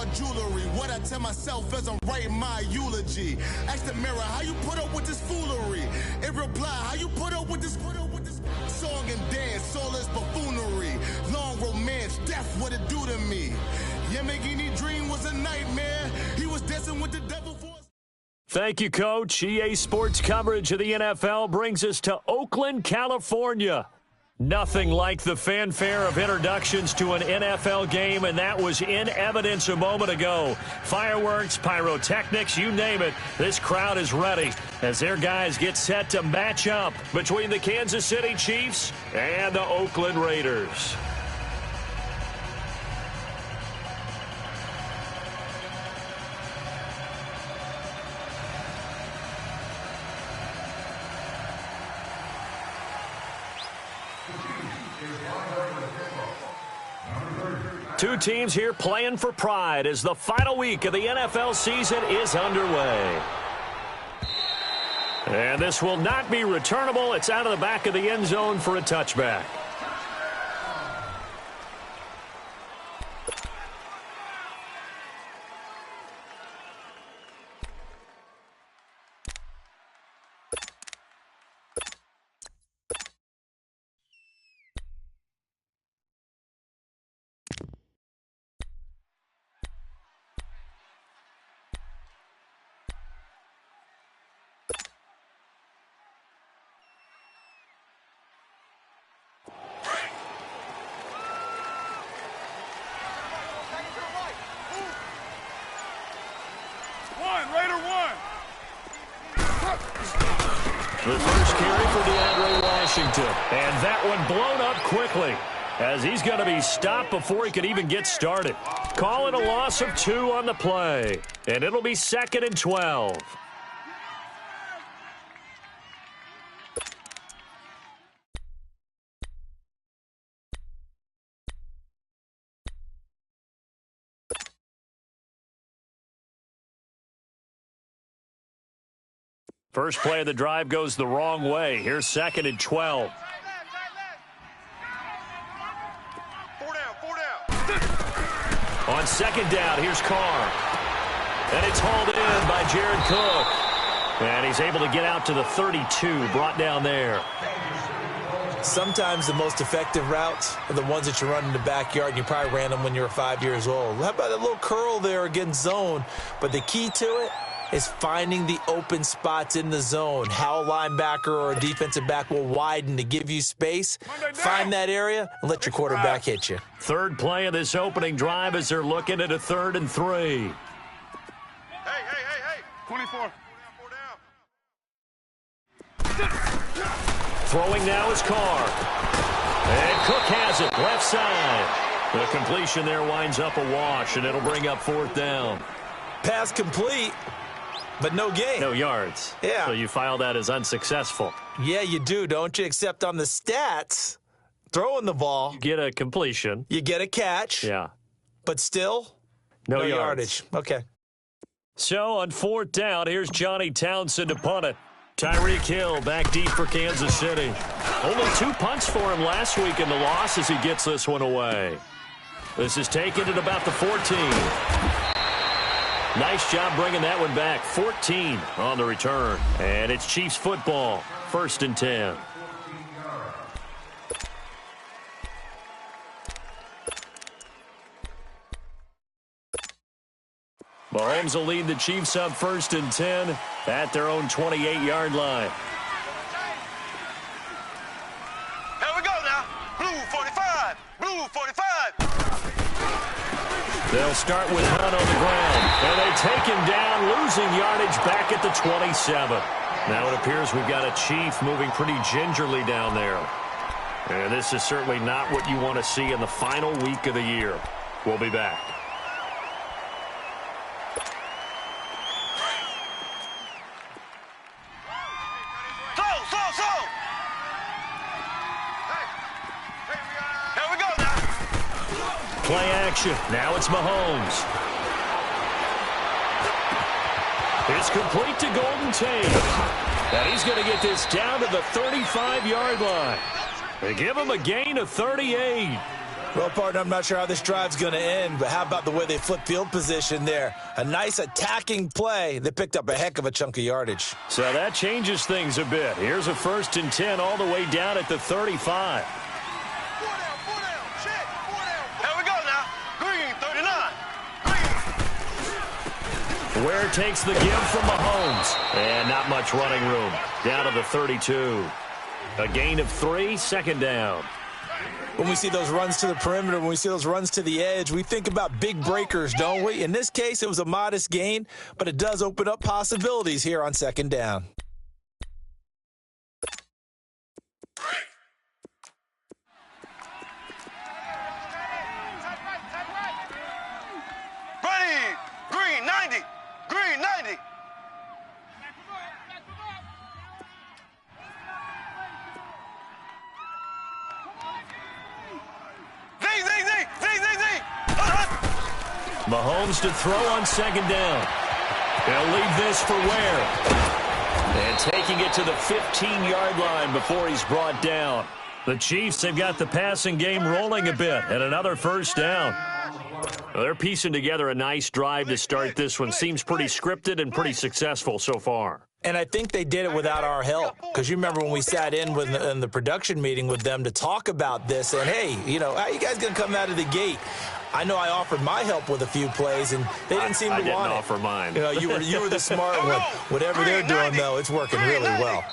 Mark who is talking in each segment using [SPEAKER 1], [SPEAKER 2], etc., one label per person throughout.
[SPEAKER 1] my jewelry. What I tell myself as I'm writing my eulogy. Ask the mirror, how you put up with this foolery? It reply, how you put up with this song and dance, soulless buffoonery. Long romance, death, what it do to me? Yamagini dream was a nightmare. He was dancing with the devil for us.
[SPEAKER 2] Thank you, Coach. EA Sports coverage of the NFL brings us to Oakland, California. Nothing like the fanfare of introductions to an NFL game, and that was in evidence a moment ago. Fireworks, pyrotechnics, you name it. This crowd is ready as their guys get set to match up between the Kansas City Chiefs and the Oakland Raiders. Two teams here playing for pride as the final week of the NFL season is underway. And this will not be returnable. It's out of the back of the end zone for a touchback. The first carry for DeAndre Washington. And that one blown up quickly as he's going to be stopped before he could even get started. Call it a loss of 2 on the play. And it'll be 2nd and 12. First play of the drive goes the wrong way. Here's 2nd and 12.
[SPEAKER 3] 4 down.
[SPEAKER 2] On 2nd down, here's Carr. And it's hauled in by Jared Cook. And he's able to get out to the 32, brought down there.
[SPEAKER 4] Sometimes the most effective routes are the ones that you run in the backyard, and you probably ran them when you were 5 years old. How about that little curl there against zone? But the key to it is finding the open spots in the zone. How a linebacker or a defensive back will widen to give you space. Find that area and let your quarterback hit you.
[SPEAKER 2] Third play of this opening drive as they're looking at a 3rd and 3.
[SPEAKER 3] Hey. 24. 4 down.
[SPEAKER 2] Throwing now is Carr. And Cook has it, left side. The completion there winds up a wash, and it'll bring up 4th down.
[SPEAKER 4] Pass complete, but no gain.
[SPEAKER 2] No yards.
[SPEAKER 4] Yeah.
[SPEAKER 2] So you file that as unsuccessful.
[SPEAKER 4] Yeah, you do, don't you? Except on the stats, throwing the ball.
[SPEAKER 2] You get a completion.
[SPEAKER 4] You get a catch.
[SPEAKER 2] Yeah.
[SPEAKER 4] But still,
[SPEAKER 2] no
[SPEAKER 4] yardage. Okay.
[SPEAKER 2] So on 4th down, here's Johnny Townsend to punt it. Tyreek Hill back deep for Kansas City. Only 2 punts for him last week in the loss as he gets this one away. This is taken at about the 14. Nice job bringing that one back. 14 on the return. And it's Chiefs football. 1st and 10. Mahomes will lead the Chiefs up 1st and 10 at their own 28-yard line.
[SPEAKER 3] Here we go now. Blue 45. Blue 45.
[SPEAKER 2] They'll start with Hunt on the ground. And they take him down, losing yardage back at the 27. Now it appears we've got a Chief moving pretty gingerly down there. And this is certainly not what you want to see in the final week of the year. We'll be back. Play action. Now it's Mahomes. It's complete to Golden Tate. And he's going to get this down to the 35-yard line. They give him a gain of 38.
[SPEAKER 4] Well, partner, I'm not sure how this drive's going to end, but how about the way they flip field position there? A nice attacking play. They picked up a heck of a chunk of yardage.
[SPEAKER 2] So that changes things a bit. Here's a 1st and 10 all the way down at the 35.
[SPEAKER 3] Here we go now. Green, 39.
[SPEAKER 2] Ware takes the give from Mahomes. And not much running room. Down to the 32. A gain of 3, 2nd down.
[SPEAKER 4] When we see those runs to the perimeter, when we see those runs to the edge, we think about big breakers, don't we? In this case, it was a modest gain, but it does open up possibilities here on 2nd down.
[SPEAKER 3] Ready. Green, 90. Green, 90.
[SPEAKER 2] Mahomes to throw on 2nd down. They'll leave this for Ware. And taking it to the 15-yard line before he's brought down. The Chiefs have got the passing game rolling a bit, and another 1st down. Well, they're piecing together a nice drive to start this one. Seems pretty scripted and pretty successful so far.
[SPEAKER 4] And I think they did it without our help. Because you remember when we sat in the production meeting with them to talk about this, and hey, you know, how you guys going to come out of the gate? I know I offered my help with a few plays, and they didn't seem to want it.
[SPEAKER 2] I didn't offer mine.
[SPEAKER 4] You know, you were the smart one. Whatever they're doing, though, it's working really well.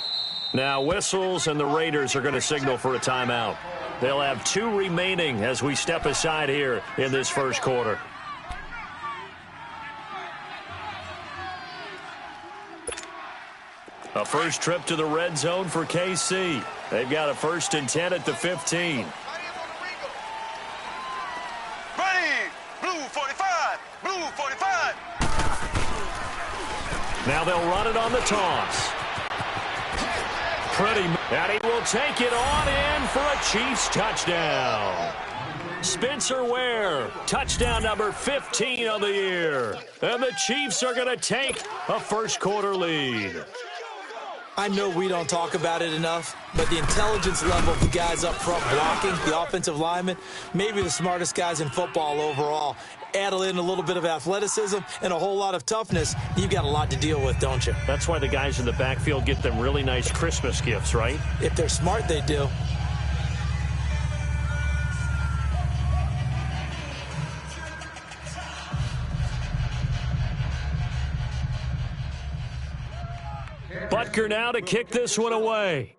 [SPEAKER 2] Now whistles, and the Raiders are going to signal for a timeout. They'll have 2 remaining as we step aside here in this 1st quarter. A first trip to the red zone for KC. They've got a 1st and 10 at the 15. Now they'll run it on the toss. And he will take it on in for a Chiefs touchdown. Spencer Ware, touchdown number 15 of the year. And the Chiefs are going to take a 1st quarter lead.
[SPEAKER 4] I know we don't talk about it enough, but the intelligence level of the guys up front blocking, the offensive linemen, maybe the smartest guys in football overall. Add in a little bit of athleticism and a whole lot of toughness, you've got a lot to deal with, don't you?
[SPEAKER 2] That's why the guys in the backfield get them really nice Christmas gifts, right?
[SPEAKER 4] If they're smart, they do.
[SPEAKER 2] Butker now to kick this one away.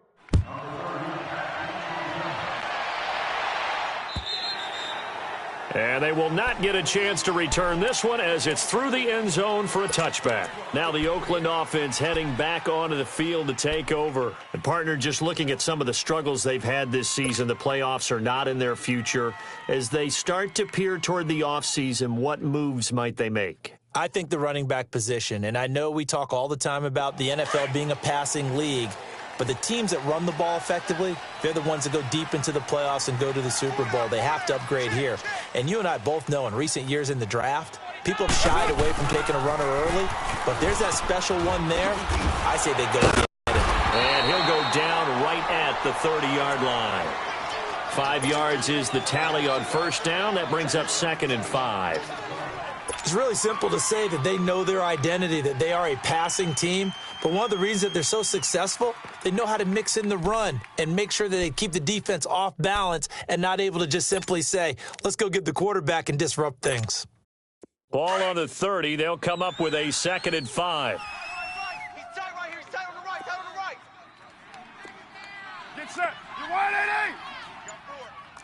[SPEAKER 2] And they will not get a chance to return this one as it's through the end zone for a touchback. Now the Oakland offense heading back onto the field to take over. And partner, just looking at some of the struggles they've had this season, the playoffs are not in their future. As they start to peer toward the offseason, what moves might they make?
[SPEAKER 4] I think the running back position, and I know we talk all the time about the NFL being a passing league, but the teams that run the ball effectively, they're the ones that go deep into the playoffs and go to the Super Bowl. They have to upgrade here. And you and I both know in recent years in the draft, people have shied away from taking a runner early, but there's that special one there. I say they go get it.
[SPEAKER 2] And he'll go down right at the 30-yard line. 5 yards is the tally on 1st down. That brings up 2nd and 5.
[SPEAKER 4] It's really simple to say that they know their identity, that they are a passing team. But one of the reasons that they're so successful, they know how to mix in the run and make sure that they keep the defense off balance and not able to just simply say, let's go get the quarterback and disrupt things.
[SPEAKER 2] Ball on the 30. They'll come up with a 2nd and 5.
[SPEAKER 3] He's tight right here. He's tight on the right. Tight on the right.
[SPEAKER 5] Get set. You wide,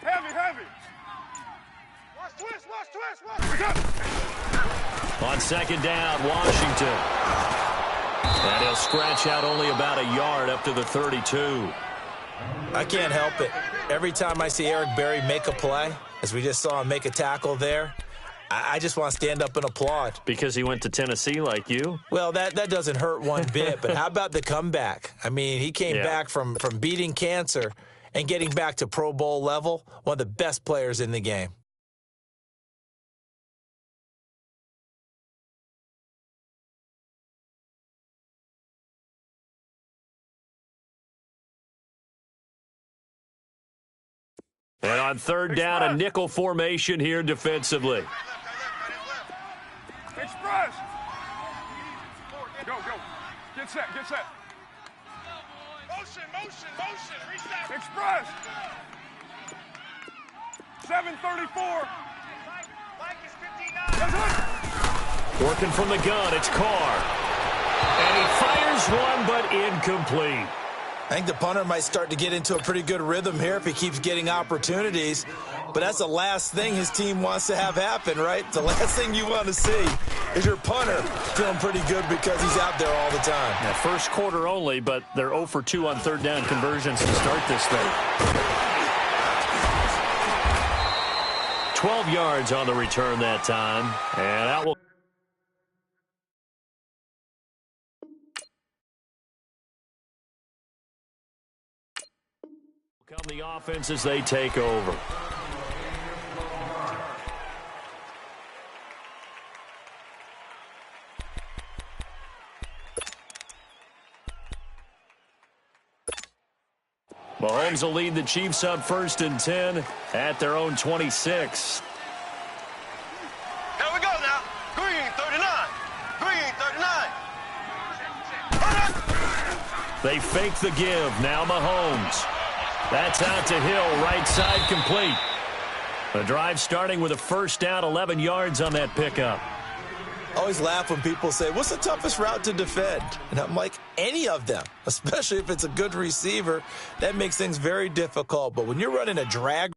[SPEAKER 5] 8-8. Heavy.
[SPEAKER 3] Watch twist.
[SPEAKER 2] On 2nd down, Washington. And he'll scratch out only about a yard up to the 32.
[SPEAKER 4] I can't help it. Every time I see Eric Berry make a play, as we just saw him make a tackle there, I just want to stand up and applaud.
[SPEAKER 2] Because he went to Tennessee like you?
[SPEAKER 4] Well, that doesn't hurt one bit, but how about the comeback? I mean, he came back from beating cancer and getting back to Pro Bowl level, one of the best players in the game.
[SPEAKER 2] And on third down, a nickel formation here defensively.
[SPEAKER 5] Express. Go. Get set. Motion. Reset. Express. 734.
[SPEAKER 3] Mike is 59.
[SPEAKER 2] Working from the gun, it's Carr. And he fires one, but incomplete.
[SPEAKER 4] I think the punter might start to get into a pretty good rhythm here if he keeps getting opportunities. But that's the last thing his team wants to have happen, right? The last thing you want to see is your punter feeling pretty good because he's out there all the time.
[SPEAKER 2] Yeah, first quarter only, but they're 0 for 2 on third down conversions to start this thing. 12 yards on the return that time. And that will... come the offense as they take over. Mahomes will lead the Chiefs up 1st and 10 at their own 26.
[SPEAKER 3] Here we go now. Green 39.
[SPEAKER 2] They fake the give. Now Mahomes. That's out to Hill. Right side complete. The drive starting with a first down, 11 yards on that pickup.
[SPEAKER 4] I always laugh when people say, what's the toughest route to defend? And I'm like, any of them, especially if it's a good receiver. That makes things very difficult. But when you're running a drag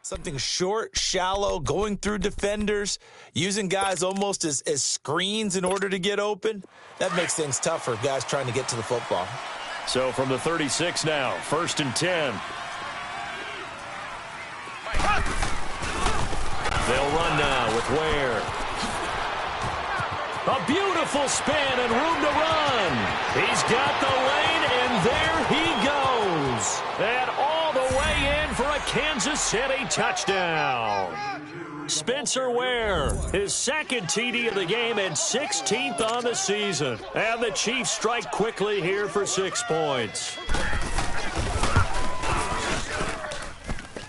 [SPEAKER 4] something short, shallow, going through defenders, using guys almost as screens in order to get open, that makes things tough for guys trying to get to the football.
[SPEAKER 2] So from the 36 now, 1st and 10. They'll run now with Ware. A beautiful spin and room to run. He's got the lane, and there he goes. And all the way in for a Kansas City touchdown. Spencer Ware, his second TD of the game and 16th on the season. And the Chiefs strike quickly here for 6 points.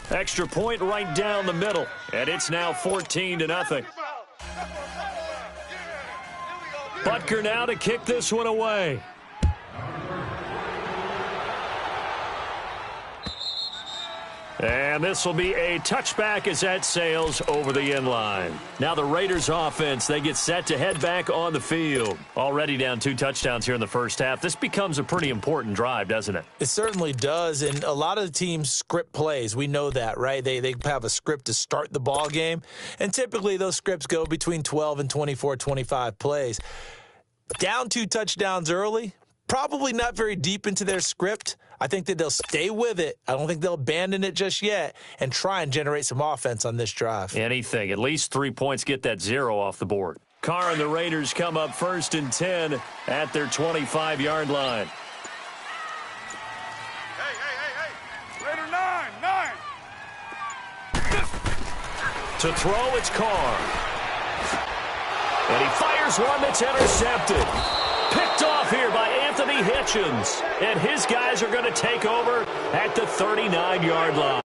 [SPEAKER 2] Extra point right down the middle, and it's now 14-0. Butker now to kick this one away. And this will be a touchback as that sails over the end line. Now the Raiders offense, they get set to head back on the field. Already down 2 touchdowns here in the first half. This becomes a pretty important drive, doesn't it?
[SPEAKER 4] It certainly does, and a lot of the teams script plays. We know that, right? They have a script to start the ball game, and typically those scripts go between 12 and 24, 25 plays. Down 2 touchdowns early, probably not very deep into their script. I think that they'll stay with it. I don't think they'll abandon it just yet and try and generate some offense on this drive.
[SPEAKER 2] Anything. At least 3 points, get that 0 off the board. Carr and the Raiders come up 1st and 10 at their 25-yard line.
[SPEAKER 5] Hey. Raider 9.
[SPEAKER 2] To throw, it's Carr. And he fires one that's intercepted. Picked off here by Anthony Hitchens. And his guys are going to take over at the 39-yard line.